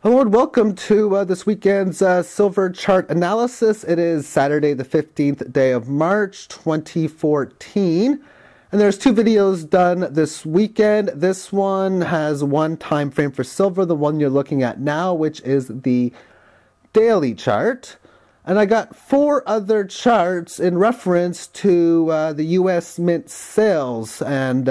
Hello and welcome to this weekend's silver chart analysis. It is Saturday the 15th day of March 2014. And there's two videos done this weekend. This one has one time frame for silver, the one you're looking at now, which is the daily chart. And I got four other charts in reference to the US Mint sales, and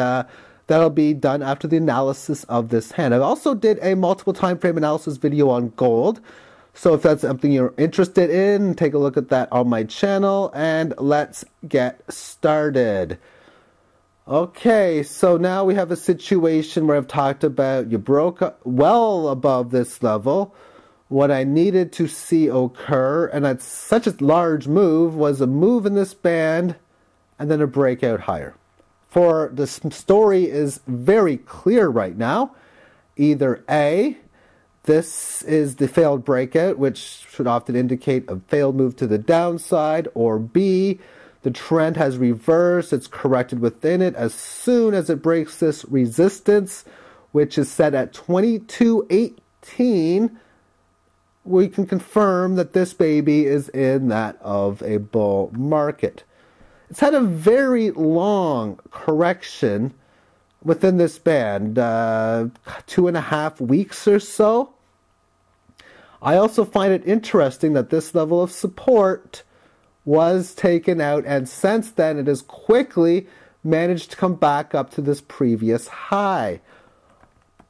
that'll be done after the analysis of this hand. I also did a multiple time frame analysis video on gold. So if that's something you're interested in, take a look at that on my channel, and let's get started. Okay, so now we have a situation where I've talked about you broke well above this level. What I needed to see occur, and at such a large move, was a move in this band and then a breakout higher. For the story is very clear right now. Either A, this is the failed breakout, which should often indicate a failed move to the downside, or B, the trend has reversed, it's corrected within it. As soon as it breaks this resistance, which is set at 22.18, we can confirm that this baby is in that of a bull market. It's had a very long correction within this band, 2.5 weeks or so. I also find it interesting that this level of support was taken out, and since then it has quickly managed to come back up to this previous high.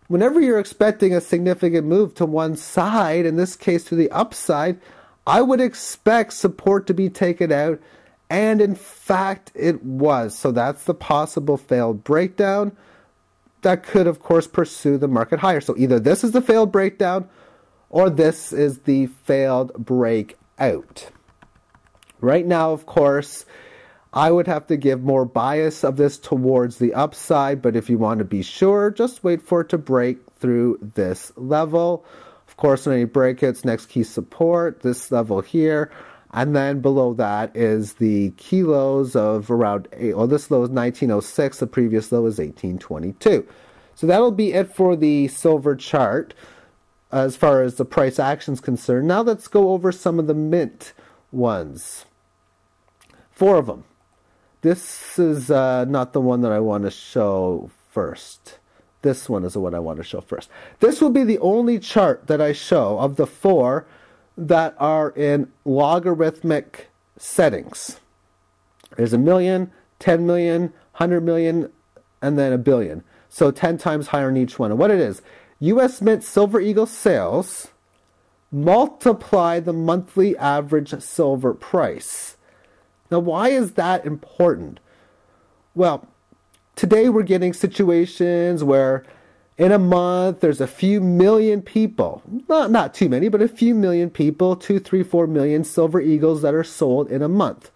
Whenever you're expecting a significant move to one side, in this case to the upside, I would expect support to be taken out, and in fact it was. So that's the possible failed breakdown that could, of course, pursue the market higher. So either this is the failed breakdown or this is the failed breakout. Right now, of course, I would have to give more bias of this towards the upside, but if you want to be sure, just wait for it to break through this level. Of course, on any breakouts, next key support, this level here, and then below that is the key lows of around 8. Well, this low is 1906, the previous low is 1822. So that'll be it for the silver chart as far as the price action is concerned. Now let's go over some of the mint ones. 4 of them. This is not the one that I want to show first. This one is the one I want to show first. This will be the only chart that I show of the 4 that are in logarithmic settings. There's 1 million, 10 million, 100 million, and then 1 billion. So 10 times higher in each one. And what it is, US Mint Silver Eagle sales multiply the monthly average silver price. Now, why is that important? Well, today we're getting situations where in a month there's a few million people, not too many, but a few million people, 2, 3, 4 million Silver Eagles that are sold in a month.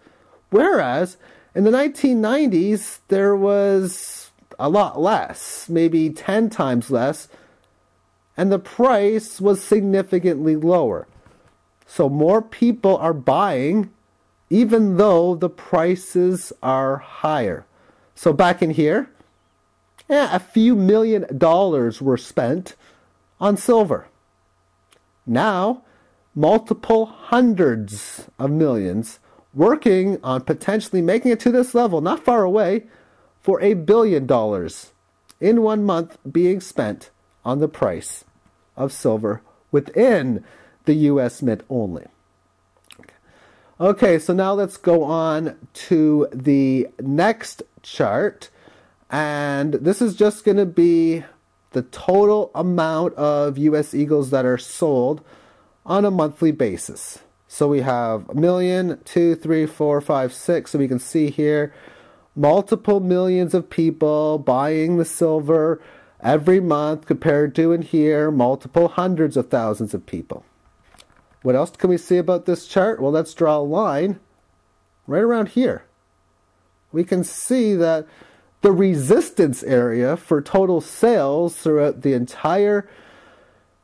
Whereas in the 1990s, there was a lot less, maybe 10 times less, and the price was significantly lower. So more people are buying even though the prices are higher. So back in here, a few $1 million were spent on silver. Now, multiple hundreds of millions working on potentially making it to this level, not far away, for $1 billion in 1 month being spent on the price of silver within the US Mint only. Okay, so now let's go on to the next chart. And this is just going to be the total amount of US Eagles that are sold on a monthly basis. So we have 1 million, 2, 3, 4, 5, 6. So we can see here multiple millions of people buying the silver every month compared to in here multiple hundreds of thousands of people. What else can we see about this chart? Well, let's draw a line right around here. We can see that the resistance area for total sales throughout the entire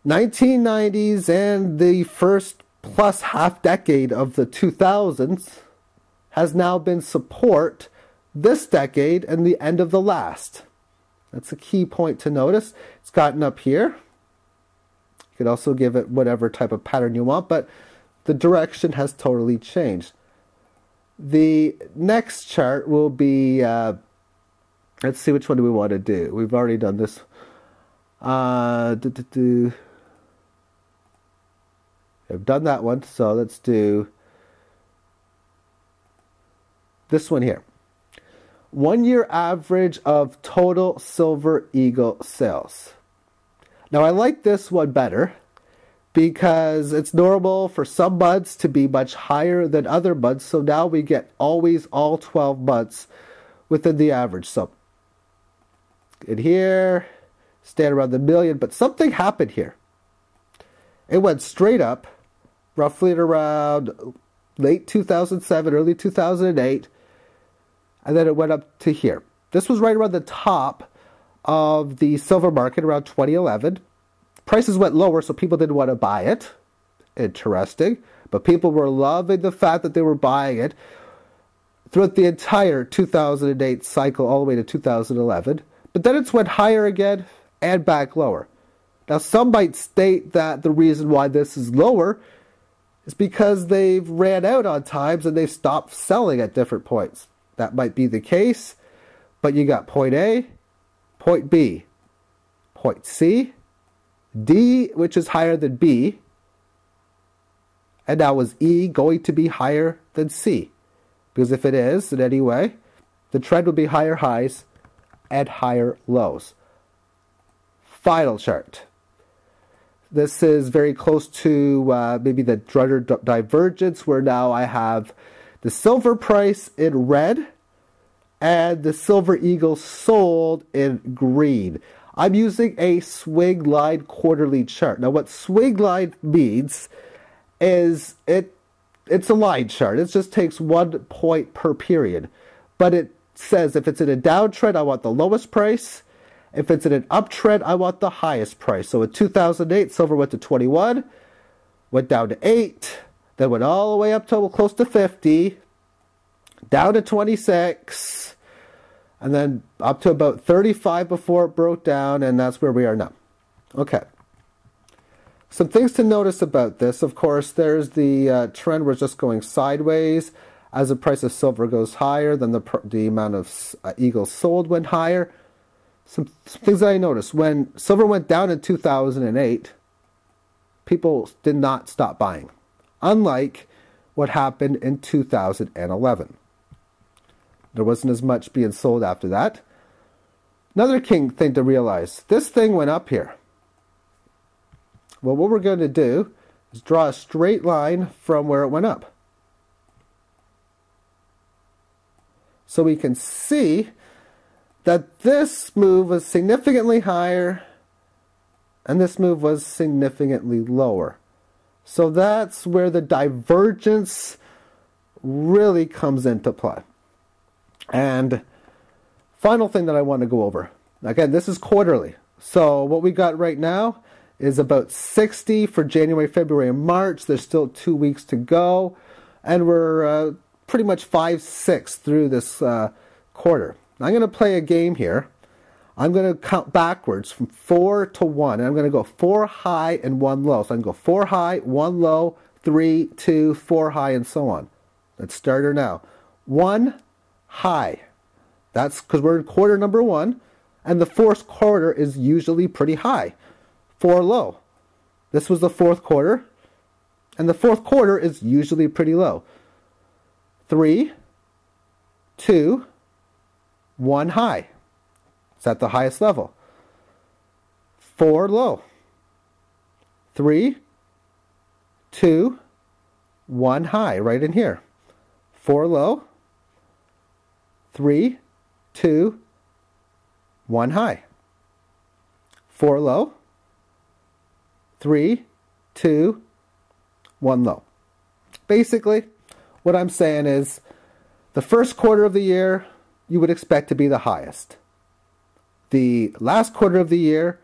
1990s and the first plus half decade of the 2000s has now been support this decade and the end of the last. That's a key point to notice. It's gotten up here. You could also give it whatever type of pattern you want, but the direction has totally changed. The next chart will be, let's see, which one do we want to do? We've already done this. I've done that one, so let's do this one here. 1 year average of total Silver Eagle sales. Now I like this one better because it's normal for some months to be much higher than other months. So now we get always all 12 months within the average. So in here, stay around the million, but something happened here. It went straight up, roughly at around late 2007, early 2008, and then it went up to here. This was right around the top of the silver market around 2011. Prices went lower, so people didn't want to buy it. Interesting. But people were loving the fact that they were buying it throughout the entire 2008 cycle all the way to 2011. But then it's went higher again and back lower. Now, some might state that the reason why this is lower is because they've ran out on times and they've stopped selling at different points. That might be the case, but you got point A, point B, point C, D, which is higher than B, and now is E going to be higher than C? Because if it is, in any way, the trend will be higher highs and higher lows. Final chart. This is very close to maybe the Drutter divergence, where now I have the silver price in red and the Silver Eagle sold in green. I'm using a swing line quarterly chart. Now what swing line means is it's a line chart. It just takes 1 point per period. But it says if it's in a downtrend, I want the lowest price. If it's in an uptrend, I want the highest price. So in 2008, silver went to 21, went down to 8, then went all the way up to close to 50, down to 26, and then up to about 35 before it broke down, and that's where we are now. Okay. Some things to notice about this. Of course, there's the trend. We're just going sideways. As the price of silver goes higher, then the amount of eagles sold went higher. Some things that I noticed. When silver went down in 2008, people did not stop buying, unlike what happened in 2011. There wasn't as much being sold after that. Another thing to realize, this thing went up here. Well, what we're going to do is draw a straight line from where it went up. So we can see that this move was significantly higher and this move was significantly lower. So that's where the divergence really comes into play. And final thing that I want to go over. Again, this is quarterly. So what we got right now is about 60 for January, February, and March. There's still 2 weeks to go. And we're pretty much 5/6 through this quarter. I'm going to play a game here. I'm going to count backwards from 4 to 1. And I'm going to go 4 high and 1 low. So I can go 4 high, 1 low, 3, 2, 4 high, and so on. Let's start her now. 1 high. That's because we're in quarter number 1. And the fourth quarter is usually pretty high. 4 low. This was the fourth quarter. And the fourth quarter is usually pretty low. 3, 2, 1 high. It's at the highest level. 4 low. 3, 2, 1 high, right in here. 4 low. 3, 2, 1 high. 4 low. 3, 2, 1 low. Basically, what I'm saying is the first quarter of the year you would expect to be the highest. The last quarter of the year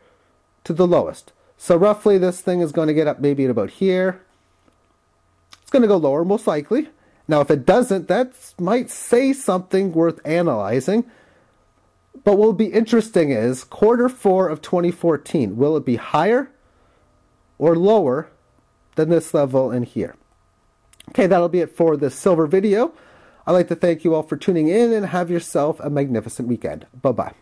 to the lowest. So roughly this thing is going to get up maybe at about here. It's going to go lower most likely. Now if it doesn't, that might say something worth analyzing. But what will be interesting is quarter 4 of 2014. Will it be higher or lower than this level in here. Okay, that'll be it for this silver video. I'd like to thank you all for tuning in and have yourself a magnificent weekend. Bye-bye.